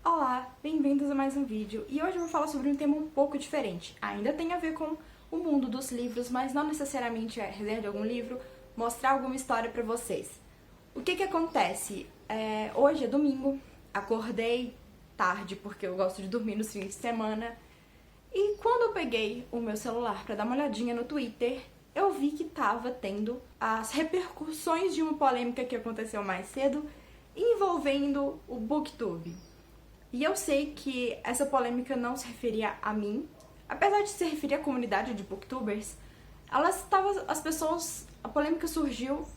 Olá, bem-vindos a mais um vídeo e hoje eu vou falar sobre um tema um pouco diferente. Ainda tem a ver com o mundo dos livros, mas não necessariamente é resenha de algum livro, mostrar alguma história pra vocês. O que acontece? Hoje é domingo, acordei tarde porque eu gosto de dormir nos fins de semana e quando eu peguei o meu celular pra dar uma olhadinha no Twitter, eu vi que tava tendo as repercussões de uma polêmica que aconteceu mais cedo envolvendo o BookTube. E eu sei que essa polêmica não se referia a mim, apesar de se referir à comunidade de booktubers, a polêmica surgiu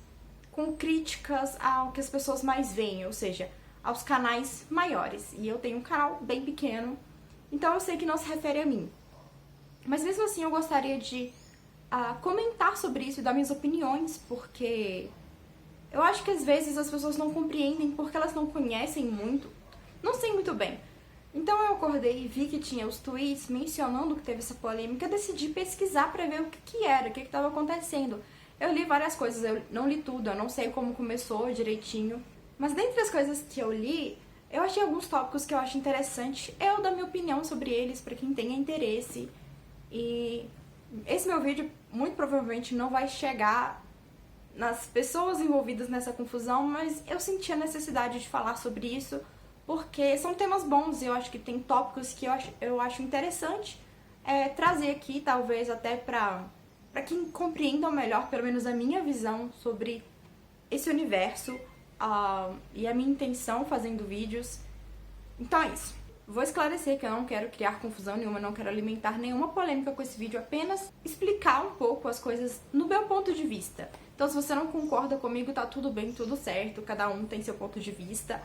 com críticas ao que as pessoas mais veem, ou seja, aos canais maiores. E eu tenho um canal bem pequeno, então eu sei que não se refere a mim. Mas mesmo assim eu gostaria de comentar sobre isso e dar minhas opiniões, porque eu acho que às vezes as pessoas não compreendem porque elas não conhecem muito. Não sei muito bem. Então eu acordei e vi que tinha os tweets mencionando que teve essa polêmica, decidi pesquisar pra ver o que era, o que estava acontecendo. Eu li várias coisas, eu não li tudo, eu não sei como começou direitinho. Mas dentre as coisas que eu li, eu achei alguns tópicos que eu acho interessante. Eu dou minha opinião sobre eles pra quem tenha interesse. E esse meu vídeo muito provavelmente não vai chegar nas pessoas envolvidas nessa confusão, mas eu senti a necessidade de falar sobre isso porque são temas bons e eu acho que tem tópicos que eu acho interessante trazer aqui, talvez até pra quem compreenda melhor, pelo menos a minha visão sobre esse universo e a minha intenção fazendo vídeos. Então é isso. Vou esclarecer que eu não quero criar confusão nenhuma, não quero alimentar nenhuma polêmica com esse vídeo, apenas explicar um pouco as coisas no meu ponto de vista. Então se você não concorda comigo, tá tudo bem, tudo certo, cada um tem seu ponto de vista.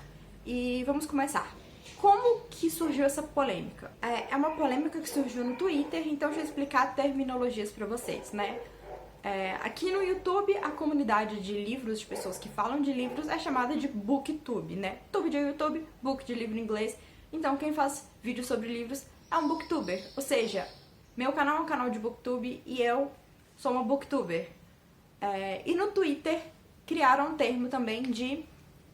E vamos começar. Como que surgiu essa polêmica? É uma polêmica que surgiu no Twitter, então deixa eu explicar terminologias pra vocês, né? Aqui no YouTube, a comunidade de livros, de pessoas que falam de livros, é chamada de BookTube, né? Tube de YouTube, book de livro em inglês. Então quem faz vídeo sobre livros é um booktuber. Ou seja, meu canal é um canal de booktube e eu sou uma booktuber. E no Twitter criaram um termo também de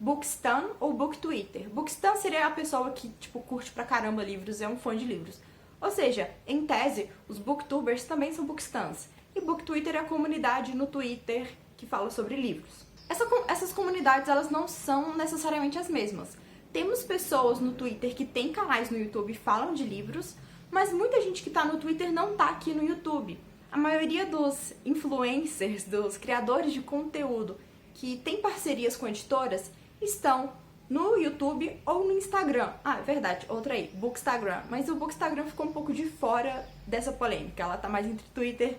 Bookstan ou Booktwitter. Bookstan seria a pessoa que, tipo, curte pra caramba livros, é um fã de livros. Ou seja, em tese, os booktubers também são bookstans. E Booktwitter é a comunidade no Twitter que fala sobre livros. Essas comunidades, elas não são necessariamente as mesmas. Temos pessoas no Twitter que têm canais no YouTube e falam de livros, mas muita gente que tá no Twitter não tá aqui no YouTube. A maioria dos influencers, dos criadores de conteúdo que tem parcerias com editoras, estão no YouTube ou no Instagram. É verdade, outra aí, Bookstagram. Mas o Bookstagram ficou um pouco de fora dessa polêmica. Ela tá mais entre Twitter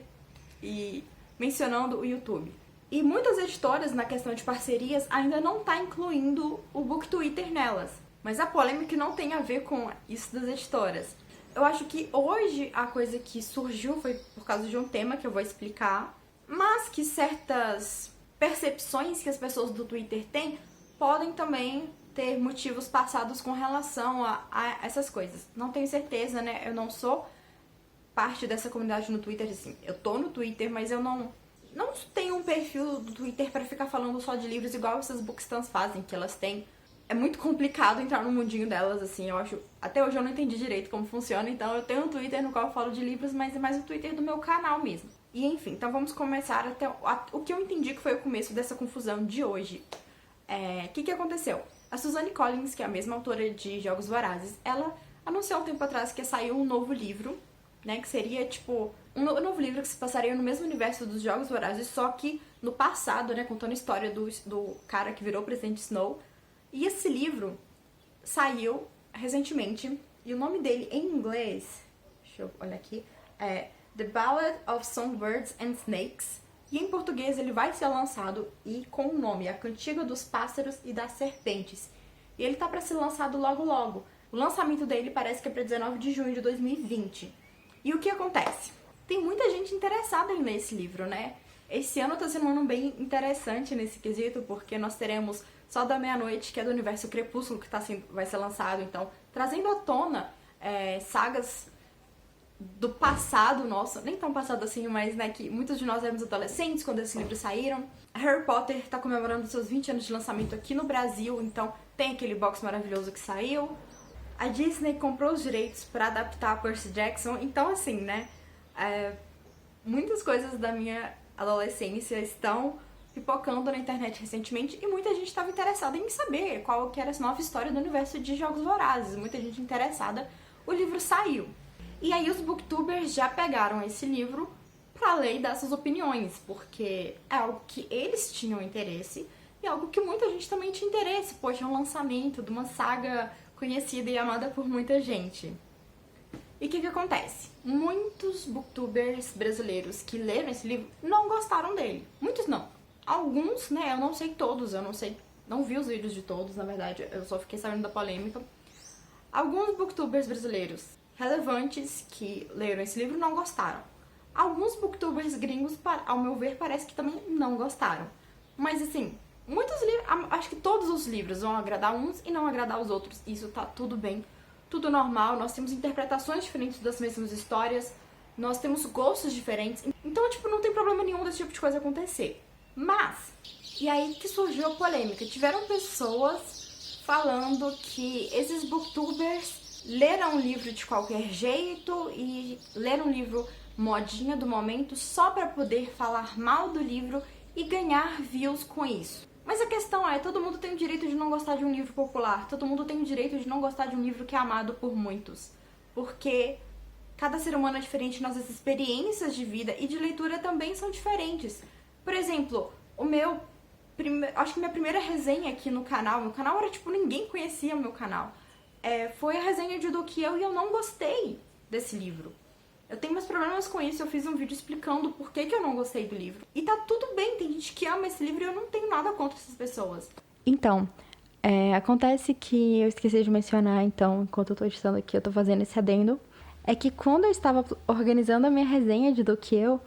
e mencionando o YouTube. E muitas editoras, na questão de parcerias, ainda não tá incluindo o BookTwitter nelas. Mas a polêmica não tem a ver com isso das editoras. Eu acho que hoje a coisa que surgiu foi por causa de um tema que eu vou explicar, mas que certas percepções que as pessoas do Twitter têm podem também ter motivos passados com relação a essas coisas. Não tenho certeza, né? Eu não sou parte dessa comunidade no Twitter, assim. Eu tô no Twitter, mas eu não tenho um perfil do Twitter pra ficar falando só de livros igual essas bookstans fazem, que elas têm. É muito complicado entrar no mundinho delas, assim, eu acho. Até hoje eu não entendi direito como funciona, então eu tenho um Twitter no qual eu falo de livros, mas é mais o Twitter do meu canal mesmo. E enfim, então vamos começar o que eu entendi que foi o começo dessa confusão de hoje. O que aconteceu? A Suzanne Collins, que é a mesma autora de Jogos Vorazes, ela anunciou um tempo atrás que ia sair um novo livro, né, que seria, tipo, um novo livro que se passaria no mesmo universo dos Jogos Vorazes, só que no passado, né, contando a história do cara que virou Presidente Snow. E esse livro saiu recentemente, e o nome dele em inglês, deixa eu olhar aqui, é The Ballad of Songbirds and Snakes, e em português ele vai ser lançado e com o nome A Cantiga dos Pássaros e das Serpentes. E ele tá pra ser lançado logo logo. O lançamento dele parece que é pra 19 de junho de 2020. E o que acontece? Tem muita gente interessada em ler esse livro, né? Esse ano tá sendo um ano bem interessante nesse quesito, porque nós teremos Sol da Meia-Noite, que é do universo Crepúsculo, que vai ser lançado, então, trazendo à tona sagas do passado nosso, nem tão passado assim, mas né, que muitos de nós éramos adolescentes quando esses livros saíram. Harry Potter tá comemorando seus 20 anos de lançamento aqui no Brasil, então tem aquele box maravilhoso que saiu. A Disney comprou os direitos para adaptar Percy Jackson, então assim, né? Muitas coisas da minha adolescência estão pipocando na internet recentemente e muita gente estava interessada em saber qual que era essa nova história do universo de Jogos Vorazes. Muita gente interessada. O livro saiu. E aí os booktubers já pegaram esse livro para ler e dar suas opiniões, porque é algo que eles tinham interesse e algo que muita gente também tinha interesse. Poxa, é um lançamento de uma saga conhecida e amada por muita gente. E o que acontece? Muitos booktubers brasileiros que leram esse livro não gostaram dele. Muitos não. Alguns, né, eu não sei todos, não vi os vídeos de todos, na verdade, eu só fiquei sabendo da polêmica. Alguns booktubers brasileiros relevantes que leram esse livro não gostaram. Alguns booktubers gringos, ao meu ver, parece que também não gostaram. Mas assim, muitos livros, acho que todos os livros vão agradar uns e não agradar os outros. Isso tá tudo bem, tudo normal. Nós temos interpretações diferentes das mesmas histórias, nós temos gostos diferentes. Então, tipo, não tem problema nenhum desse tipo de coisa acontecer. Mas, e aí que surgiu a polêmica. Tiveram pessoas falando que esses booktubers leram o livro de qualquer jeito e leram o livro modinha do momento só pra poder falar mal do livro e ganhar views com isso. Mas a questão é, todo mundo tem o direito de não gostar de um livro popular, todo mundo tem o direito de não gostar de um livro que é amado por muitos. Porque cada ser humano é diferente, nossas experiências de vida e de leitura também são diferentes. Por exemplo, acho que minha primeira resenha aqui no canal, meu canal era tipo, ninguém conhecia o meu canal. Foi a resenha de Do Que Eu e eu não gostei desse livro. Eu tenho meus problemas com isso, eu fiz um vídeo explicando por que eu não gostei do livro. E tá tudo bem, tem gente que ama esse livro e eu não tenho nada contra essas pessoas. Então, acontece que eu esqueci de mencionar, então, enquanto eu tô editando aqui, eu tô fazendo esse adendo, é que quando eu estava organizando a minha resenha de Do Que Eu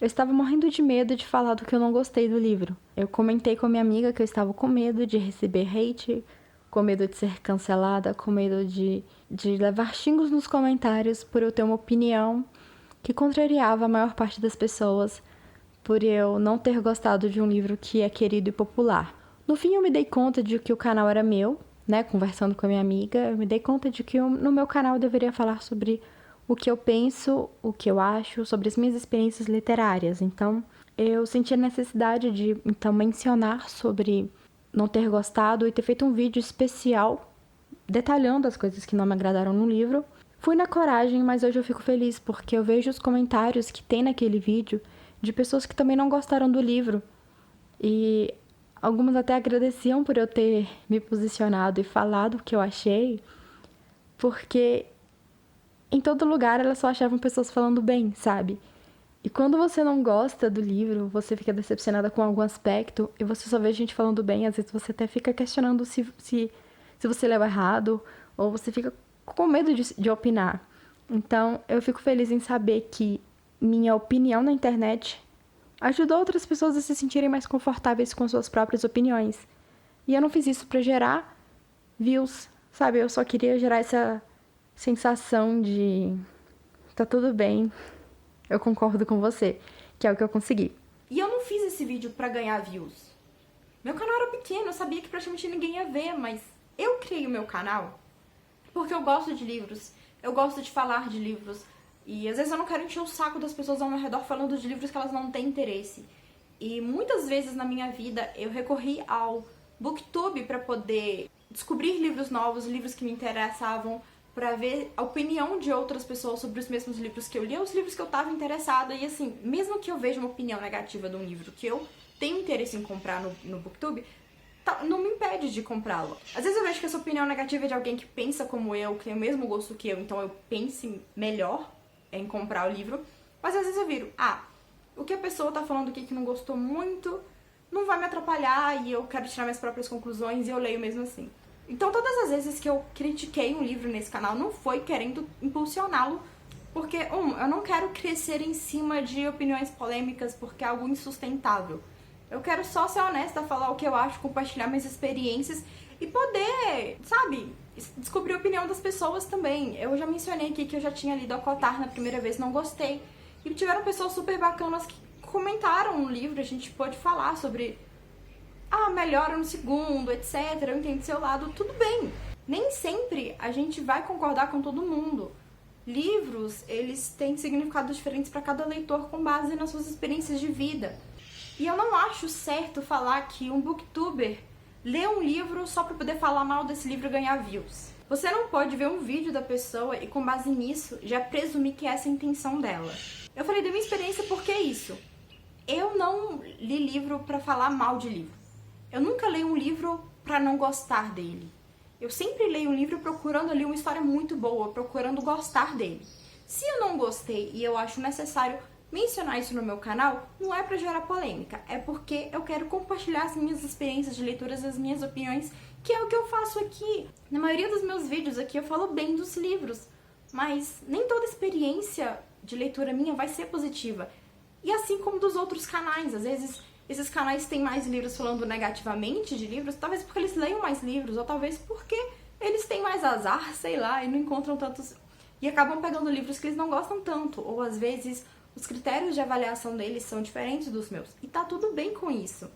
estava morrendo de medo de falar do que eu não gostei do livro. Eu comentei com a minha amiga que eu estava com medo de receber hate, com medo de ser cancelada, com medo de levar xingos nos comentários por eu ter uma opinião que contrariava a maior parte das pessoas, por eu não ter gostado de um livro que é querido e popular. No fim, eu me dei conta de que o canal era meu, né? Conversando com a minha amiga, eu me dei conta de que no meu canal eu deveria falar sobre o que eu penso, o que eu acho, sobre as minhas experiências literárias. Então, eu senti a necessidade de, então, mencionar sobre não ter gostado e ter feito um vídeo especial detalhando as coisas que não me agradaram no livro. Fui na coragem, mas hoje eu fico feliz porque eu vejo os comentários que tem naquele vídeo de pessoas que também não gostaram do livro. E algumas até agradeciam por eu ter me posicionado e falado o que eu achei, porque em todo lugar elas só achavam pessoas falando bem, sabe? E quando você não gosta do livro, você fica decepcionada com algum aspecto e você só vê gente falando bem, às vezes você até fica questionando se você leu errado ou você fica com medo de opinar. Então, eu fico feliz em saber que minha opinião na internet ajudou outras pessoas a se sentirem mais confortáveis com suas próprias opiniões. E eu não fiz isso pra gerar views, sabe? Eu só queria gerar essa sensação de tá tudo bem, eu concordo com você, que é o que eu consegui. E eu não fiz esse vídeo pra ganhar views. Meu canal era pequeno, eu sabia que praticamente ninguém ia ver, mas eu criei o meu canal porque eu gosto de livros, eu gosto de falar de livros, e às vezes eu não quero encher o saco das pessoas ao meu redor falando de livros que elas não têm interesse. E muitas vezes na minha vida eu recorri ao Booktube pra poder descobrir livros novos, livros que me interessavam, pra ver a opinião de outras pessoas sobre os mesmos livros que eu li, os livros que eu tava interessada. E assim, mesmo que eu veja uma opinião negativa de um livro que eu tenho interesse em comprar no Booktube, não me impede de comprá-lo. Às vezes eu vejo que essa opinião negativa é de alguém que pensa como eu, que tem o mesmo gosto que eu, então eu pense melhor em comprar o livro. Mas às vezes eu viro, o que a pessoa tá falando aqui que não gostou muito não vai me atrapalhar e eu quero tirar minhas próprias conclusões e eu leio mesmo assim. Então todas as vezes que eu critiquei um livro nesse canal não foi querendo impulsioná-lo, porque, eu não quero crescer em cima de opiniões polêmicas porque é algo insustentável. Eu quero só ser honesta, falar o que eu acho, compartilhar minhas experiências e poder, sabe, descobrir a opinião das pessoas também. Eu já mencionei aqui que eu já tinha lido Acotar na primeira vez, não gostei. E tiveram pessoas super bacanas que comentaram no livro, a gente pôde falar sobre melhora no segundo, etc. Eu entendo seu lado, tudo bem. Nem sempre a gente vai concordar com todo mundo. Livros, eles têm significados diferentes para cada leitor com base nas suas experiências de vida. E eu não acho certo falar que um booktuber lê um livro só para poder falar mal desse livro e ganhar views. Você não pode ver um vídeo da pessoa e, com base nisso, já presumir que essa é a intenção dela. Eu falei da minha experiência porque é isso. Eu não li livro para falar mal de livro. Eu nunca leio um livro para não gostar dele. Eu sempre leio um livro procurando ali uma história muito boa, procurando gostar dele. Se eu não gostei e eu acho necessário mencionar isso no meu canal, não é para gerar polêmica, é porque eu quero compartilhar as minhas experiências de leituras, as minhas opiniões, que é o que eu faço aqui. Na maioria dos meus vídeos aqui eu falo bem dos livros, mas nem toda experiência de leitura minha vai ser positiva. E assim como dos outros canais, às vezes esses canais têm mais livros falando negativamente de livros, talvez porque eles leiam mais livros, ou talvez porque eles têm mais azar, sei lá, e não encontram tantos... E acabam pegando livros que eles não gostam tanto, ou às vezes os critérios de avaliação deles são diferentes dos meus. E tá tudo bem com isso.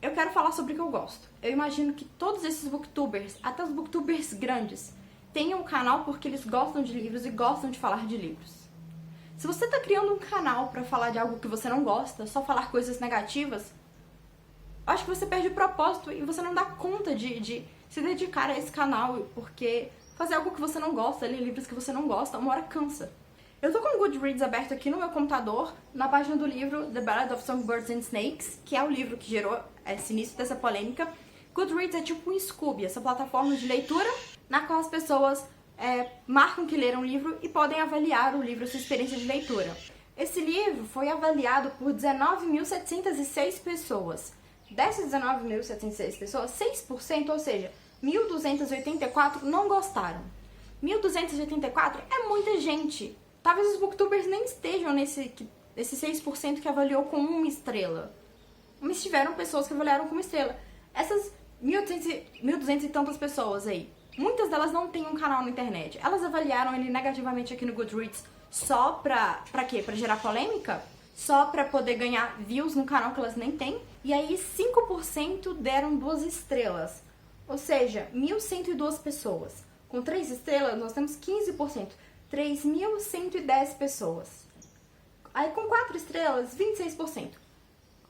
Eu quero falar sobre o que eu gosto. Eu imagino que todos esses booktubers, até os booktubers grandes, tenham um canal porque eles gostam de livros e gostam de falar de livros. Se você tá criando um canal pra falar de algo que você não gosta, só falar coisas negativas, acho que você perde o propósito e você não dá conta de se dedicar a esse canal, porque fazer algo que você não gosta, ler livros que você não gosta, uma hora cansa. Eu tô com o Goodreads aberto aqui no meu computador, na página do livro The Ballad of Songbirds and Snakes, que é o livro que gerou esse início dessa polêmica. Goodreads é tipo um Scooby, essa plataforma de leitura, na qual as pessoas marcam que leram o livro e podem avaliar o livro, sua experiência de leitura. Esse livro foi avaliado por 19.706 pessoas. Dessas 19.706 pessoas, 6%, ou seja, 1.284 não gostaram. 1.284 é muita gente. Talvez os booktubers nem estejam nesse 6% que avaliou com 1 estrela. Mas tiveram pessoas que avaliaram com 1 estrela. Essas 1.200 e tantas pessoas aí, muitas delas não têm um canal na internet. Elas avaliaram ele negativamente aqui no Goodreads só pra quê? Pra gerar polêmica? Só pra poder ganhar views no canal que elas nem têm? E aí 5% deram 2 estrelas. Ou seja, 1.102 pessoas. Com 3 estrelas, nós temos 15%. 3.110 pessoas. Aí com 4 estrelas, 26%.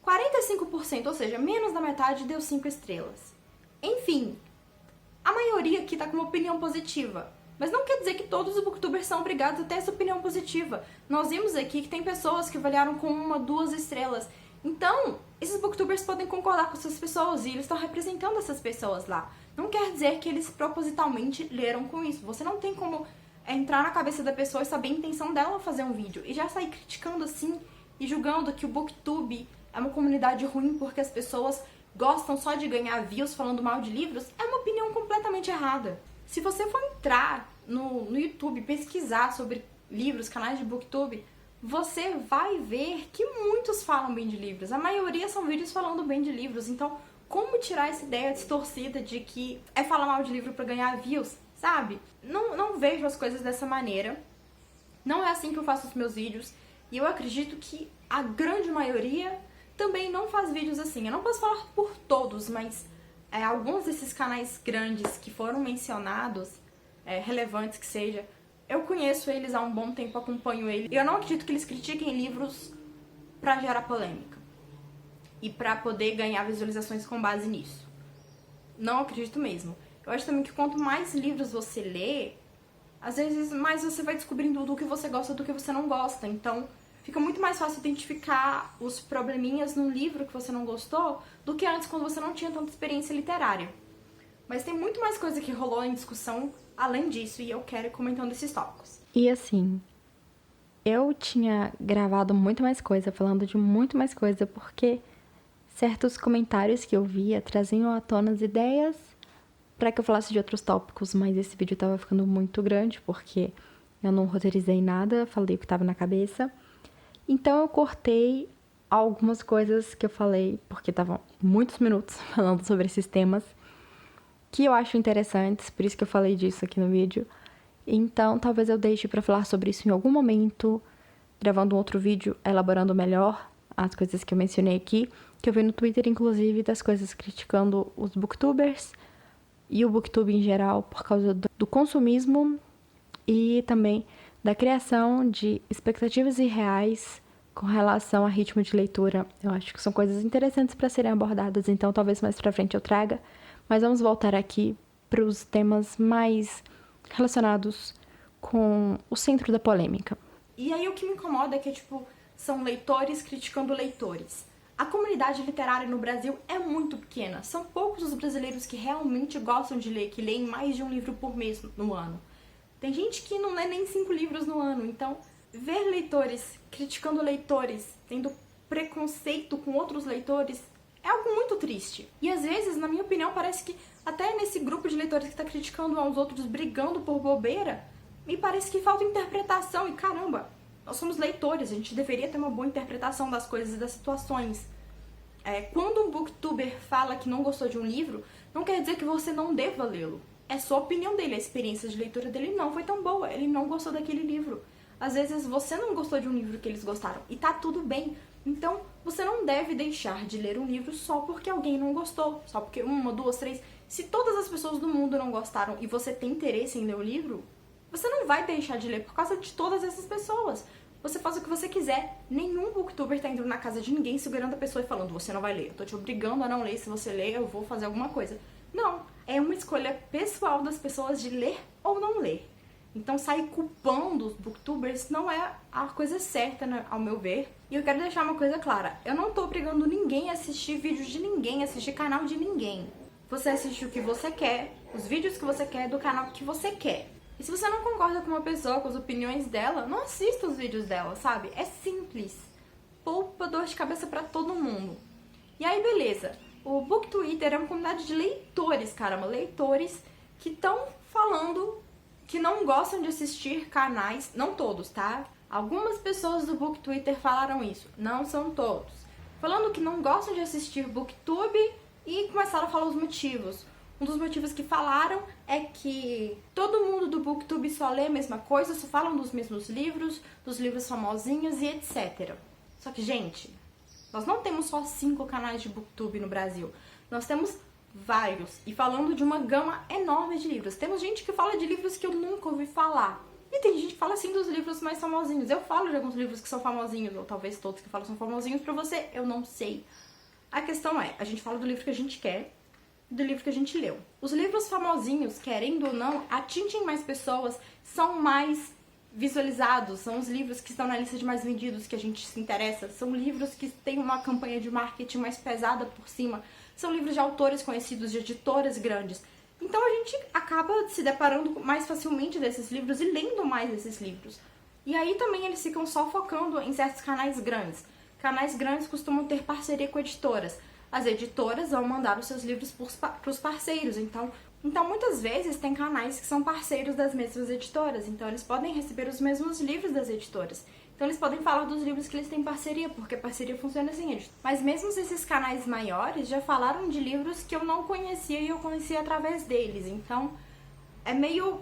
45%, ou seja, menos da metade, deu 5 estrelas. Enfim, a maioria aqui tá com uma opinião positiva. Mas não quer dizer que todos os booktubers são obrigados a ter essa opinião positiva. Nós vimos aqui que tem pessoas que avaliaram com 1, 2 estrelas. Então, esses booktubers podem concordar com essas pessoas e eles estão representando essas pessoas lá. Não quer dizer que eles propositalmente leram com isso. Você não tem como entrar na cabeça da pessoa e saber a intenção dela fazer um vídeo. E já sair criticando assim e julgando que o booktube é uma comunidade ruim porque as pessoas gostam só de ganhar views falando mal de livros, é uma opinião completamente errada. Se você for entrar no YouTube, pesquisar sobre livros, canais de booktube, você vai ver que muitos falam bem de livros. A maioria são vídeos falando bem de livros. Então, como tirar essa ideia distorcida de que é falar mal de livro pra ganhar views, sabe? Não vejo as coisas dessa maneira. Não é assim que eu faço os meus vídeos. E eu acredito que a grande maioria também não faz vídeos assim. Eu não posso falar por todos, mas alguns desses canais grandes que foram mencionados, relevantes que seja, eu conheço eles há um bom tempo, acompanho eles. E eu não acredito que eles critiquem livros pra gerar polêmica. E pra poder ganhar visualizações com base nisso. Não acredito mesmo. Eu acho também que quanto mais livros você lê, às vezes mais você vai descobrindo do que você gosta do que você não gosta. Então, fica muito mais fácil identificar os probleminhas num livro que você não gostou do que antes, quando você não tinha tanta experiência literária. Mas tem muito mais coisa que rolou em discussão além disso, e eu quero ir comentando esses tópicos. E assim, eu tinha gravado muito mais coisa, falando de muito mais coisa, porque certos comentários que eu via traziam à tona as ideias para que eu falasse de outros tópicos, mas esse vídeo tava ficando muito grande, porque eu não roteirizei nada, falei o que tava na cabeça. Então eu cortei algumas coisas que eu falei, porque estavam muitos minutos falando sobre esses temas, que eu acho interessantes, por isso que eu falei disso aqui no vídeo. Então talvez eu deixe pra falar sobre isso em algum momento, gravando um outro vídeo, elaborando melhor as coisas que eu mencionei aqui, que eu vi no Twitter, inclusive, das coisas criticando os booktubers, e o BookTube em geral por causa do consumismo e também da criação de expectativas irreais com relação a ritmo de leitura. Eu acho que são coisas interessantes para serem abordadas, então talvez mais pra frente eu traga, mas vamos voltar aqui para os temas mais relacionados com o centro da polêmica. E aí o que me incomoda é que, são leitores criticando leitores. A comunidade literária no Brasil é muito pequena. São poucos os brasileiros que realmente gostam de ler, que leem mais de um livro por mês no ano. Tem gente que não lê nem 5 livros no ano. Então, ver leitores criticando leitores, tendo preconceito com outros leitores, é algo muito triste. E às vezes, na minha opinião, parece que até nesse grupo de leitores que está criticando uns outros, brigando por bobeira, me parece que falta interpretação. E caramba, nós somos leitores, a gente deveria ter uma boa interpretação das coisas e das situações. Quando um booktuber fala que não gostou de um livro, não quer dizer que você não deva lê-lo. É só a opinião dele, a experiência de leitura dele não foi tão boa, ele não gostou daquele livro. Às vezes você não gostou de um livro que eles gostaram, e tá tudo bem. Então, você não deve deixar de ler um livro só porque alguém não gostou, só porque 1, 2, 3... Se todas as pessoas do mundo não gostaram e você tem interesse em ler o livro, você não vai deixar de ler por causa de todas essas pessoas. Você faz o que você quiser. Nenhum booktuber tá entrando na casa de ninguém, segurando a pessoa e falando, você não vai ler, eu tô te obrigando a não ler, se você ler eu vou fazer alguma coisa. Não, é uma escolha pessoal das pessoas de ler ou não ler. Então sair culpando os booktubers não é a coisa certa, né, ao meu ver. E eu quero deixar uma coisa clara, eu não tô obrigando ninguém a assistir vídeos de ninguém, assistir canal de ninguém. Você assiste o que você quer, os vídeos que você quer, do canal que você quer. E se você não concorda com uma pessoa, com as opiniões dela, não assista os vídeos dela, sabe? É simples. Poupa dor de cabeça pra todo mundo. E aí, beleza. O BookTwitter é uma comunidade de leitores, caramba. Leitores que estão falando que não gostam de assistir canais. Não todos, tá? Algumas pessoas do BookTwitter falaram isso. Não são todos. Falando que não gostam de assistir BookTube e começaram a falar os motivos. Um dos motivos que falaram é que todo mundo do BookTube só lê a mesma coisa, só falam dos mesmos livros, dos livros famosinhos e etc. Só que, gente, nós não temos só 5 canais de BookTube no Brasil. Nós temos vários. E falando de uma gama enorme de livros. Temos gente que fala de livros que eu nunca ouvi falar. E tem gente que fala, assim, dos livros mais famosinhos. Eu falo de alguns livros que são famosinhos, ou talvez todos que falam são famosinhos pra você, eu não sei. A questão é, a gente fala do livro que a gente quer, do livro que a gente leu. Os livros famosinhos, querendo ou não, atingem mais pessoas, são mais visualizados, são os livros que estão na lista de mais vendidos que a gente se interessa, são livros que têm uma campanha de marketing mais pesada por cima, são livros de autores conhecidos, de editoras grandes. Então a gente acaba se deparando mais facilmente desses livros e lendo mais desses livros. E aí também eles ficam só focando em certos canais grandes. Canais grandes costumam ter parceria com editoras. As editoras vão mandar os seus livros para os parceiros, então muitas vezes tem canais que são parceiros das mesmas editoras, então eles podem receber os mesmos livros das editoras. Então eles podem falar dos livros que eles têm parceria, porque parceria funciona assim. Mas mesmo esses canais maiores já falaram de livros que eu não conhecia e eu conhecia através deles, então é meio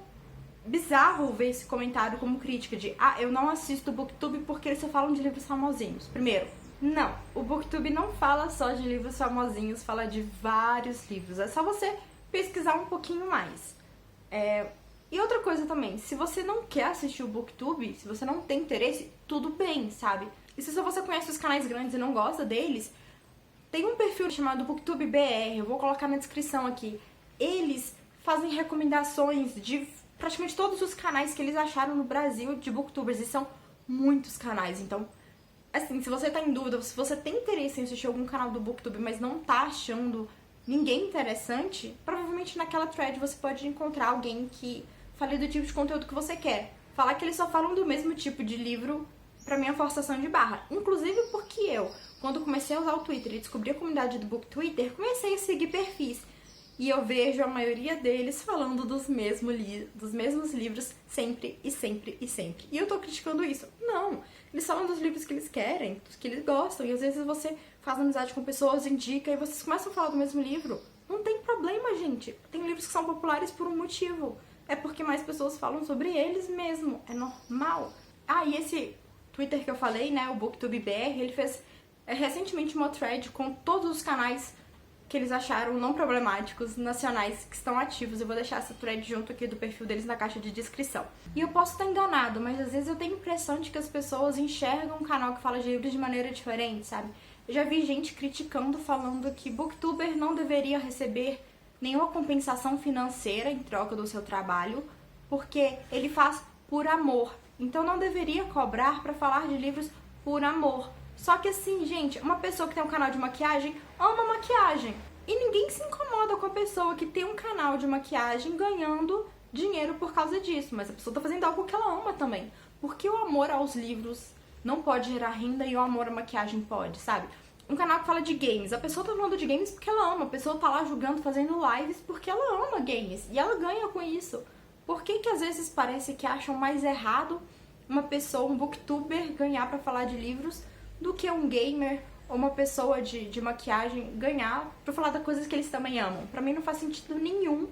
bizarro ver esse comentário como crítica de eu não assisto o BookTube porque eles só falam de livros famosinhos. Primeiro, não, o BookTube não fala só de livros famosinhos, fala de vários livros. É só você pesquisar um pouquinho mais. E outra coisa também, se você não quer assistir o BookTube, se você não tem interesse, tudo bem, sabe? E se só você conhece os canais grandes e não gosta deles, tem um perfil chamado BookTube BR, eu vou colocar na descrição aqui. Eles fazem recomendações de praticamente todos os canais que eles acharam no Brasil de booktubers, e são muitos canais, então assim, se você tá em dúvida, se você tem interesse em assistir algum canal do BookTube, mas não tá achando ninguém interessante, provavelmente naquela thread você pode encontrar alguém que fale do tipo de conteúdo que você quer. Falar que eles só falam do mesmo tipo de livro, pra mim é forçação de barra. Inclusive porque eu, quando comecei a usar o Twitter e descobri a comunidade do BookTwitter, comecei a seguir perfis. E eu vejo a maioria deles falando dos mesmos livros sempre e sempre e sempre. E eu tô criticando isso. Não, eles falam dos livros que eles querem, dos que eles gostam. E às vezes você faz amizade com pessoas, indica, e vocês começam a falar do mesmo livro. Não tem problema, gente. Tem livros que são populares por um motivo. É porque mais pessoas falam sobre eles mesmo. É normal. E esse Twitter que eu falei, né, o BookTube BR, ele fez recentemente uma thread com todos os canais que eles acharam não problemáticos, nacionais, que estão ativos. Eu vou deixar essa thread junto aqui do perfil deles na caixa de descrição. E eu posso estar enganado, mas às vezes eu tenho a impressão de que as pessoas enxergam um canal que fala de livros de maneira diferente, sabe? Eu já vi gente criticando, falando que booktuber não deveria receber nenhuma compensação financeira em troca do seu trabalho, porque ele faz por amor. Então não deveria cobrar pra falar de livros por amor. Só que assim, gente, uma pessoa que tem um canal de maquiagem ama maquiagem. E ninguém se incomoda com a pessoa que tem um canal de maquiagem ganhando dinheiro por causa disso. Mas a pessoa tá fazendo algo que ela ama também. Porque o amor aos livros não pode gerar renda e o amor à maquiagem pode, sabe? Um canal que fala de games. A pessoa tá falando de games porque ela ama. A pessoa tá lá jogando, fazendo lives porque ela ama games. E ela ganha com isso. Por que que às vezes parece que acham mais errado uma pessoa, um booktuber, ganhar pra falar de livros do que um gamer ou uma pessoa de maquiagem ganhar pra falar das coisas que eles também amam? Pra mim não faz sentido nenhum.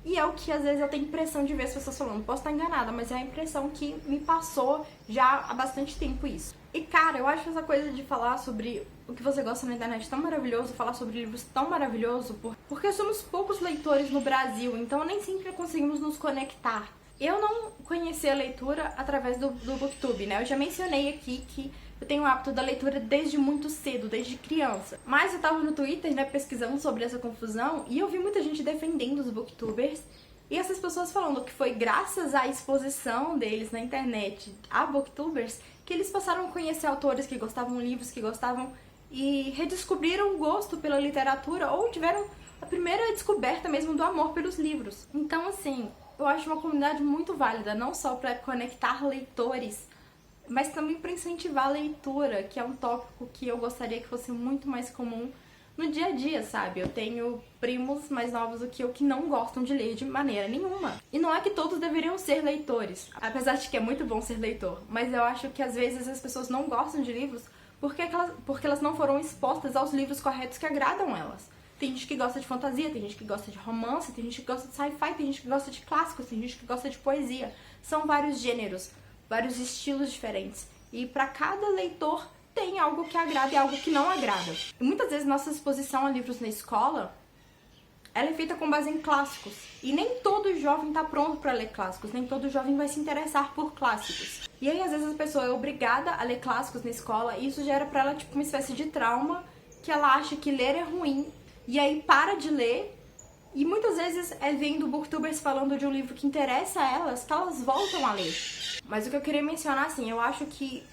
E é o que às vezes eu tenho impressão de ver as pessoas falando. Posso estar enganada, mas é a impressão que me passou já há bastante tempo isso. E cara, eu acho essa coisa de falar sobre o que você gosta na internet tão maravilhoso, falar sobre livros tão maravilhoso, porque somos poucos leitores no Brasil, então nem sempre conseguimos nos conectar. Eu não conheci a leitura através do BookTube, né? Eu já mencionei aqui que eu tenho o hábito da leitura desde muito cedo, desde criança. Mas eu tava no Twitter, né, pesquisando sobre essa confusão e eu vi muita gente defendendo os booktubers e essas pessoas falando que foi graças à exposição deles na internet a booktubers que eles passaram a conhecer autores que gostavam de livros, que gostavam e redescobriram o gosto pela literatura ou tiveram a primeira descoberta mesmo do amor pelos livros. Então, assim, eu acho uma comunidade muito válida, não só para conectar leitores, mas também para incentivar a leitura, que é um tópico que eu gostaria que fosse muito mais comum no dia a dia, sabe? Eu tenho primos mais novos do que eu que não gostam de ler de maneira nenhuma. E não é que todos deveriam ser leitores, apesar de que é muito bom ser leitor, mas eu acho que às vezes as pessoas não gostam de livros porque elas não foram expostas aos livros corretos que agradam elas. Tem gente que gosta de fantasia, tem gente que gosta de romance, tem gente que gosta de sci-fi, tem gente que gosta de clássicos, tem gente que gosta de poesia. São vários gêneros, vários estilos diferentes. E para cada leitor tem algo que agrada e algo que não agrada. E muitas vezes nossa exposição a livros na escola, ela é feita com base em clássicos. E nem todo jovem está pronto para ler clássicos, nem todo jovem vai se interessar por clássicos. E aí às vezes a pessoa é obrigada a ler clássicos na escola e isso gera para ela tipo uma espécie de trauma, que ela acha que ler é ruim. E aí para de ler, e muitas vezes é vendo booktubers falando de um livro que interessa a elas, que elas voltam a ler. Mas o que eu queria mencionar, assim, eu acho que,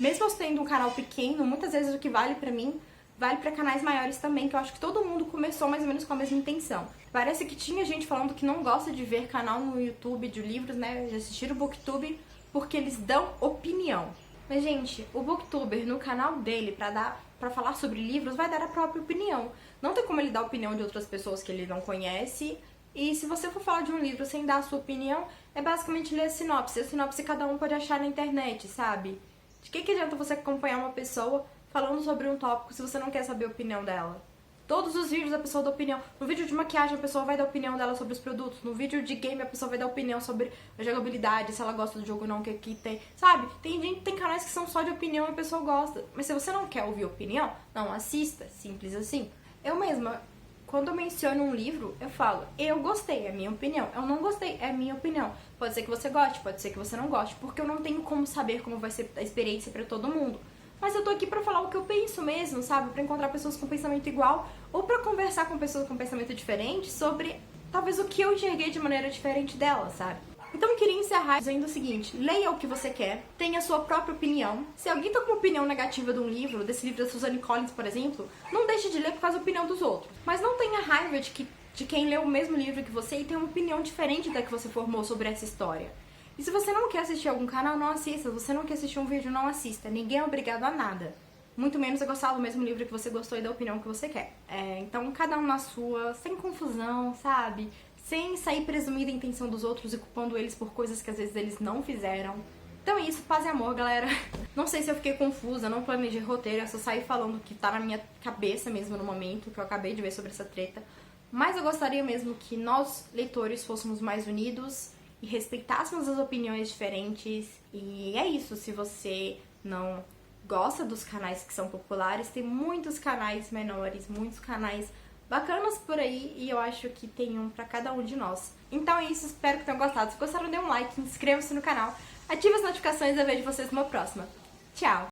mesmo eu tendo um canal pequeno, muitas vezes o que vale pra mim, vale pra canais maiores também, que eu acho que todo mundo começou mais ou menos com a mesma intenção. Parece que tinha gente falando que não gosta de ver canal no YouTube de livros, né, de assistir o booktube, porque eles dão opinião. Mas, gente, o booktuber no canal dele, pra falar sobre livros, vai dar a própria opinião. Não tem como ele dar a opinião de outras pessoas que ele não conhece. E se você for falar de um livro sem dar a sua opinião, é basicamente ler a sinopse. A sinopse cada um pode achar na internet, sabe? De que adianta você acompanhar uma pessoa falando sobre um tópico se você não quer saber a opinião dela? Todos os vídeos a pessoa dá opinião. No vídeo de maquiagem a pessoa vai dar a opinião dela sobre os produtos. No vídeo de game a pessoa vai dar opinião sobre a jogabilidade, se ela gosta do jogo ou não, o que aqui tem. Sabe? Tem canais que são só de opinião e a pessoa gosta. Mas se você não quer ouvir opinião, não assista. Simples assim. Eu mesma, quando eu menciono um livro, eu falo, eu gostei, é minha opinião. Eu não gostei, é minha opinião. Pode ser que você goste, pode ser que você não goste, porque eu não tenho como saber como vai ser a experiência pra todo mundo. Mas eu tô aqui pra falar o que eu penso mesmo, sabe? Pra encontrar pessoas com pensamento igual ou pra conversar com pessoas com pensamento diferente sobre talvez o que eu enxerguei de maneira diferente dela, sabe? Então eu queria encerrar dizendo o seguinte, leia o que você quer, tenha a sua própria opinião. Se alguém tá com uma opinião negativa de um livro, desse livro da Suzanne Collins, por exemplo, não deixe de ler por causa da opinião dos outros. Mas não tenha raiva de quem leu o mesmo livro que você e tem uma opinião diferente da que você formou sobre essa história. E se você não quer assistir algum canal, não assista. Se você não quer assistir um vídeo, não assista. Ninguém é obrigado a nada. Muito menos a gostar do mesmo livro que você gostou e da opinião que você quer. Então, cada um na sua, sem confusão, sabe? Sem sair presumindo a intenção dos outros e culpando eles por coisas que às vezes eles não fizeram. Então é isso, paz e amor, galera. Não sei se eu fiquei confusa, não planejei roteiro, eu só saí falando o que tá na minha cabeça mesmo no momento, que eu acabei de ver sobre essa treta. Mas eu gostaria mesmo que nós, leitores, fôssemos mais unidos e respeitássemos as opiniões diferentes. E é isso, se você não gosta dos canais que são populares, tem muitos canais menores, muitos canais bacanas por aí, e eu acho que tem um pra cada um de nós. Então é isso, espero que tenham gostado. Se gostaram, dê um like, inscreva-se no canal, ative as notificações e eu vejo vocês numa próxima. Tchau!